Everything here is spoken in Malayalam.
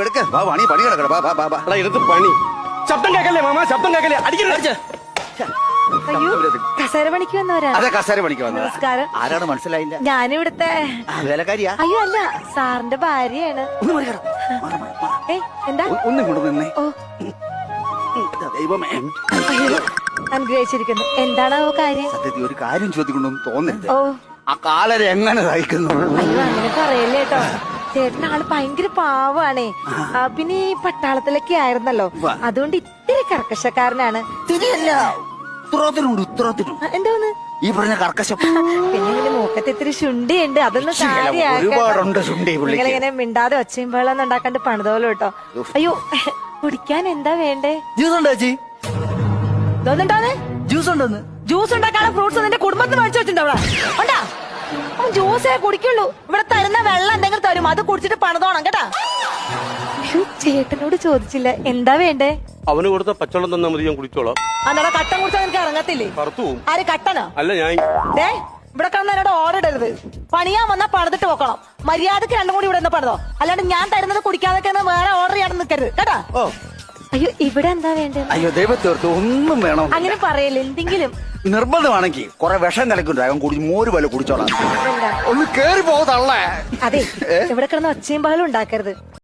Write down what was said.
എടുക്ക വാ പണി പണി കിടക്കണം വാ വാ വാ വാ എടുത്ത് പണി. ശബ്ദം കേക്കല്ലേ മാമ, ശബ്ദം കേക്കല്ലേ. അടിക്കരുത്. അയ്യോ കസേര പണിക്ക് വന്നവരാ. അതെ കസേര പണിക്ക് വന്നത്. നമസ്കാരം. ആരാണ് മനസ്സിലായില്ല? ഞാനിവിടുത്തെ വേലക്കാരിയാ? അയ്യോ അല്ല, സാറിന്റെ ഭാര്യയാണ്. ഒന്ന് മാറി കിട. ഏയ് എന്താ? ഒന്നും കൊണ്ട് നിന്നേ. ഓ ദൈവമേ, അയ്യോ അനുഗ്രഹിച്ചിരിക്കുന്നു. എന്താണോ കാര്യം? സത്യത്തിൽ ഒരു കാര്യം ചോദിക്കൊണ്ടൊന്നും തോന്നരുത്. ഓ ആ കാലര എങ്ങനെ സഹിക്കുന്നു? അയ്യോ അങ്ങനെ പറയല്ലേ കേട്ടോ. ചേട്ടൻ ആള് ഭയങ്കര പാവാണേ. പിന്നെ ഈ പട്ടാളത്തിലൊക്കെ ആയിരുന്നല്ലോ, അതുകൊണ്ട് ഇത്തിരി കർക്കശക്കാരനാണ്. തിരിയല്ല, ഉത്തരത്തിനുണ്ട് ഉത്തരത്തിനും. എന്തോന്ന് ഈ പറഞ്ഞ കർക്കശം. പിന്നെ ഇങ്ങനെ മൂക്കത്ത് ഇത്തിരി ശുണ്ടിയുണ്ട്, അതൊന്നും ഒരുപാടുണ്ട് ശുണ്ടി. നിങ്ങളിങ്ങനെ മിണ്ടാതെ ഒച്ചയും ബഹളം ഉണ്ടാക്കാണ്ട് പണിതോലോ കേട്ടോ. അയ്യോ കുടിക്കാൻ എന്താ വേണ്ടേ? ജ്യൂസ് ഉണ്ടോ ചേച്ചി? ഇതൊന്നുണ്ടാന്ന് ജ്യൂസ് ഉണ്ടെന്ന്. ജ്യൂസ് ഉണ്ടാക്കാനുള്ള ഫ്രൂട്ട്സ് നിന്റെ കുടുംബത്തിന് മേടിച്ചു വെച്ചിട്ടുണ്ടോ? ഉണ്ടാ ജ്യൂസേ കുടിക്കുള്ളൂ. ഇവിടെ തരുന്ന വെള്ളം എന്തെങ്കിലും തരും, അത് കുടിച്ചിട്ട് പണിതോണം കേട്ടാ. ചേട്ടനോട് ചോദിച്ചില്ല എന്താ വേണ്ടേ? അവന് കൊടുത്ത പച്ചവെള്ളം തന്നാ മതി, ഞാൻ കുടിച്ചോളാം. അന്നേരം കട്ടൻ കുടിച്ചാൽ നിനക്ക് ഇറങ്ങത്തില്ലേ? പുറത്തു പോവും. ആര് കട്ടനോ? അല്ല ഞാൻ ഇവിടെ കിടന്ന് എന്നോട് ഓടിടരുത്. പണിയാൻ വന്നാൽ പണിതിട്ട് പോക്കണം. മര്യാദക്ക് രണ്ടും കൂടി ഇവിടെ നിന്ന് പണിതോ, അല്ലാണ്ട് ഞാൻ തരുന്നത് കുടിക്കാതൊക്കെ വേറെ ഓർഡർ ചെയ്യാൻ നിൽക്കരുത് കേട്ടാ. അയ്യോ ഇവിടെ എന്താ വേണ്ടത്? അയ്യോ ദൈവത്തോർത്ത് ഒന്നും വേണം അങ്ങനെ പറയല്ലേ. എന്തെങ്കിലും നിർബന്ധമാണെങ്കിൽ കുറെ വിഷം കലക്കുണ്ടാകും, കുടി മോര് പോലെ കുടിച്ചോളാം. എന്താ? ഒന്ന് കേറി പോകത്തള്ളേ. അതെ ഇവിടെ കിടന്ന് ഒച്ചയും ബഹളം ഉണ്ടാക്കരുത്.